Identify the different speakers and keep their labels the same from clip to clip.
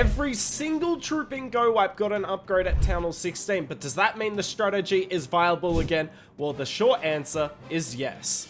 Speaker 1: Every single troop in GoWiPe got an upgrade at Town Hall 16, but does that mean the strategy is viable again? Well, the short answer is yes.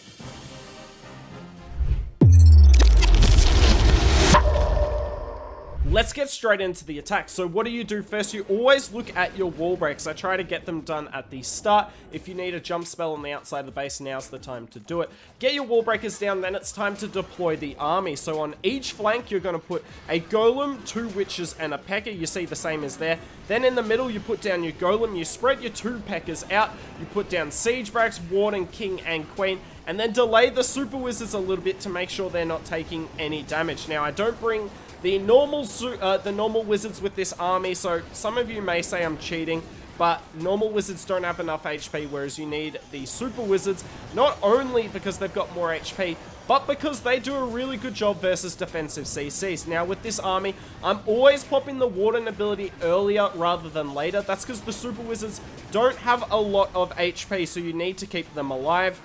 Speaker 1: Let's get straight into the attack. So what do? First, you always look at your wall breaks. I try to get them done at the start. If you need a jump spell on the outside of the base, now's the time to do it. Get your wall breakers down, then it's time to deploy the army. So on each flank, you're going to put a golem, 2 witches, and a P.E.K.K.A. You see the same as there. Then in the middle, you put down your golem, you spread your 2 P.E.K.K.A.s out, you put down siege barracks, warden, king, and queen, and then delay the super wizards a little bit to make sure they're not taking any damage. Now, I don't bring the normal wizards with this army, so some of you may say I'm cheating, but normal wizards don't have enough HP, whereas you need the super wizards, not only because they've got more HP, but because they do a really good job versus defensive CCs. Now, with this army, I'm always popping the warden ability earlier rather than later. That's because the super wizards don't have a lot of HP, so you need to keep them alive.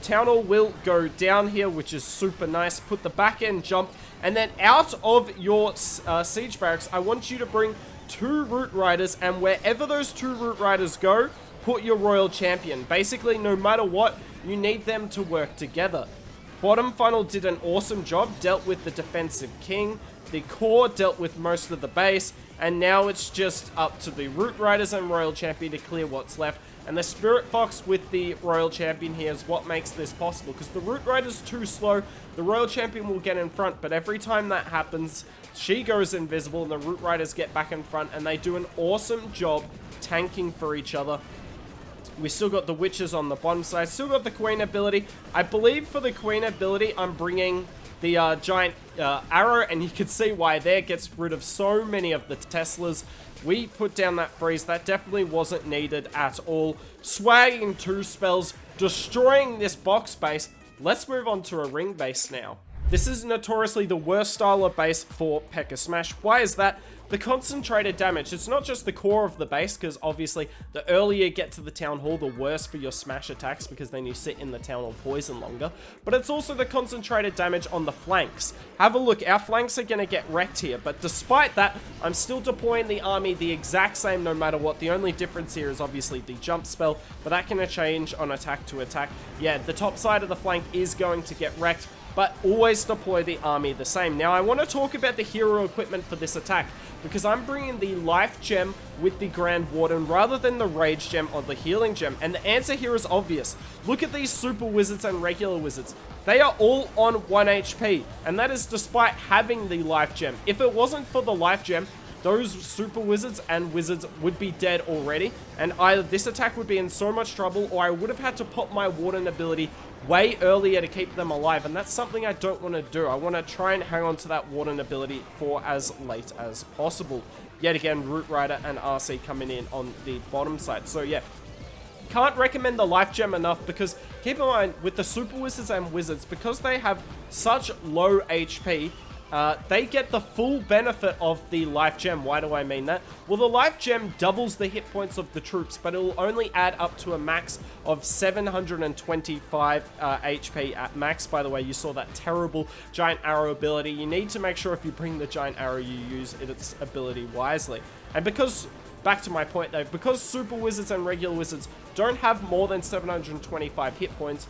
Speaker 1: Town Hall will go down here, which is super nice. Put the back end jump, and then out of your siege barracks, I want you to bring 2 root riders, and wherever those 2 root riders go, put your royal champion. Basically, no matter what, you need them to work together. Bottom funnel did an awesome job, dealt with the defensive king. The core dealt with most of the base, and now it's just up to the root riders and royal champion to clear what's left. And the Spirit Fox with the Royal Champion here is what makes this possible. Because the Root Rider's too slow, the Royal Champion will get in front. But every time that happens, she goes invisible and the Root Riders get back in front. And they do an awesome job tanking for each other. We still got the Witches on the bottom side. Still got the Queen ability. I believe for the Queen ability, I'm bringing the giant arrow. And you can see why there. Gets rid of so many of the Teslas. We put down that freeze. That definitely wasn't needed at all. Swagging 2 spells, destroying this box base. Let's move on to a ring base now. This is notoriously the worst style of base for P.E.K.K.A. Smash. Why is that? The concentrated damage. It's not just the core of the base, because obviously the earlier you get to the Town Hall, the worse for your smash attacks, because then you sit in the Town Hall poison longer. But it's also the concentrated damage on the flanks. Have a look. Our flanks are going to get wrecked here. But despite that, I'm still deploying the army the exact same no matter what. The only difference here is obviously the jump spell, but that can change on attack to attack. Yeah, the top side of the flank is going to get wrecked, but always deploy the army the same. Now, I want to talk about the hero equipment for this attack, because I'm bringing the life gem with the Grand Warden rather than the rage gem or the healing gem. And the answer here is obvious. Look at these super wizards and regular wizards. They are all on 1 HP, and that is despite having the life gem. If it wasn't for the life gem, those super wizards and wizards would be dead already, and either this attack would be in so much trouble, or I would have had to pop my warden ability way earlier to keep them alive, and that's something I don't want to do. I want to try and hang on to that warden ability for as late as possible. Yet again, Root Rider and RC coming in on the bottom side. So yeah, can't recommend the life gem enough, because keep in mind, with the super wizards and wizards, because they have such low HP, they get the full benefit of the life gem. Why do I mean that? Well, the life gem doubles the hit points of the troops, but it will only add up to a max of 725 HP at max. By the way, you saw that terrible giant arrow ability. You need to make sure if you bring the giant arrow, you use its ability wisely. And because, back to my point though, because super wizards and regular wizards don't have more than 725 hit points,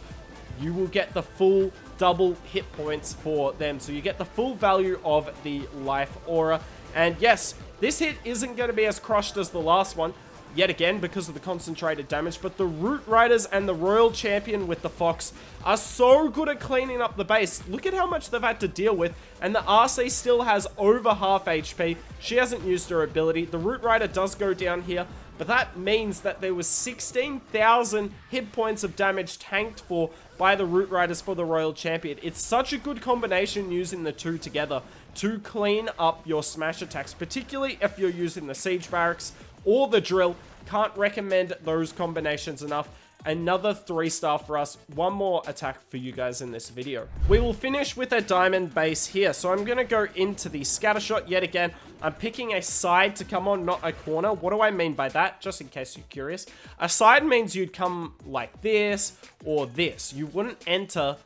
Speaker 1: you will get the full double hit points for them. So you get the full value of the life aura. And yes, this hit isn't going to be as crushed as the last one, yet again, because of the concentrated damage. But the Root Riders and the Royal Champion with the Fox are so good at cleaning up the base. Look at how much they've had to deal with. And the RC still has over half HP. She hasn't used her ability. The Root Rider does go down here, but that means that there was 16,000 hit points of damage tanked for by the Root Riders for the Royal Champion. It's such a good combination using the two together to clean up your smash attacks, particularly if you're using the Siege Barracks or the Drill. Can't recommend those combinations enough. Another 3-star for us. One more attack for you guys in this video. We will finish with a diamond base here. So I'm going to go into the scatter shot yet again. I'm picking a side to come on, not a corner. What do I mean by that? Just in case you're curious. A side means you'd come like this or this. You wouldn't enter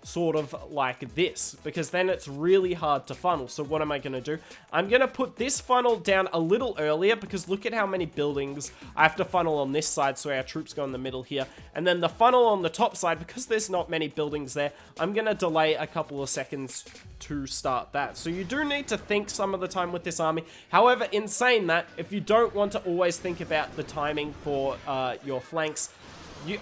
Speaker 1: sort of like this, because then it's really hard to funnel. So what am I going to do? I'm going to put this funnel down a little earlier, because look at how many buildings I have to funnel on this side, so our troops go in the middle here. And then the funnel on the top side, because there's not many buildings there, I'm going to delay a couple of seconds to start that. So you do need to think some of the time with this army. However, in saying that, if you don't want to always think about the timing for your flanks,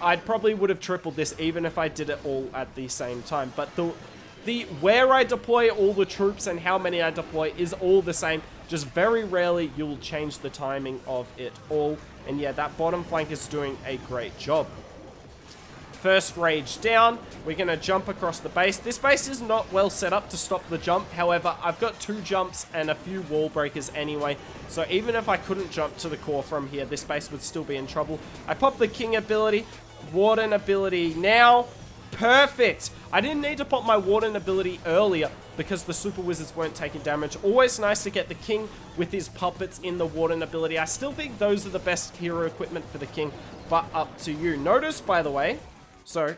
Speaker 1: I probably would have tripled this even if I did it all at the same time. But the where I deploy all the troops and how many I deploy is all the same. Just very rarely you'll change the timing of it all. And yeah, that bottom flank is doing a great job. First rage down, we're going to jump across the base. This base is not well set up to stop the jump. However, I've got 2 jumps and a few wall breakers anyway. So even if I couldn't jump to the core from here, this base would still be in trouble. I pop the king ability, warden ability now. Perfect. I didn't need to pop my warden ability earlier because the super wizards weren't taking damage. Always nice to get the king with his puppets in the warden ability. I still think those are the best hero equipment for the king, but up to you. Notice, by the way, so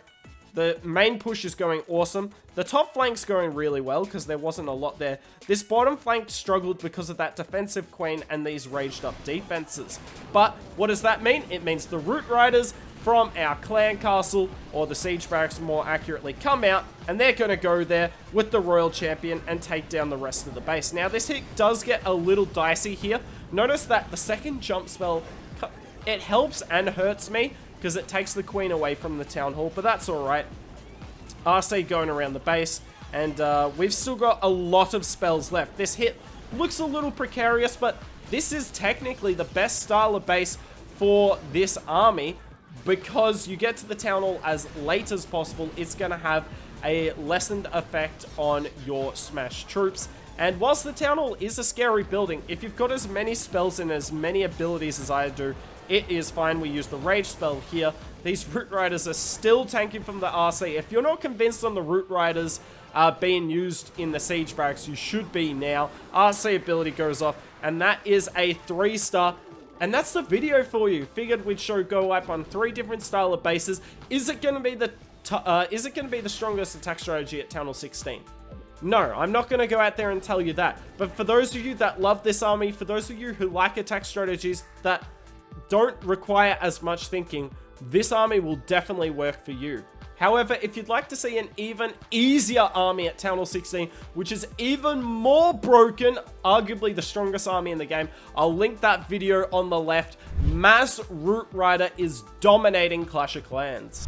Speaker 1: the main push is going awesome. The top flank's going really well because there wasn't a lot there. This bottom flank struggled because of that defensive queen and these raged up defenses. But what does that mean? It means the root riders from our clan castle, or the siege barracks more accurately, come out and they're going to go there with the royal champion and take down the rest of the base. Now this hit does get a little dicey here. Notice that the second jump spell, it helps and hurts me because it takes the queen away from the town hall, but that's alright. RC going around the base, and we've still got a lot of spells left. This hit looks a little precarious, but this is technically the best style of base for this army, because you get to the town hall as late as possible. It's going to have a lessened effect on your smash troops. And whilst the town hall is a scary building, if you've got as many spells and as many abilities as I do, it is fine. We use the rage spell here. These root riders are still tanking from the RC. If you're not convinced on the root riders being used in the siege barracks, you should be now. RC ability goes off, and that is a 3-star. And that's the video for you. Figured we'd show GoWiPe on 3 different style of bases. Is it going to be the strongest attack strategy at Town Hall 16? No, I'm not going to go out there and tell you that. But for those of you that love this army, for those of you who like attack strategies that don't require as much thinking, this army will definitely work for you. However, if you'd like to see an even easier army at Town Hall 16, which is even more broken, arguably the strongest army in the game, I'll link that video on the left. Mass Root Rider is dominating Clash of Clans.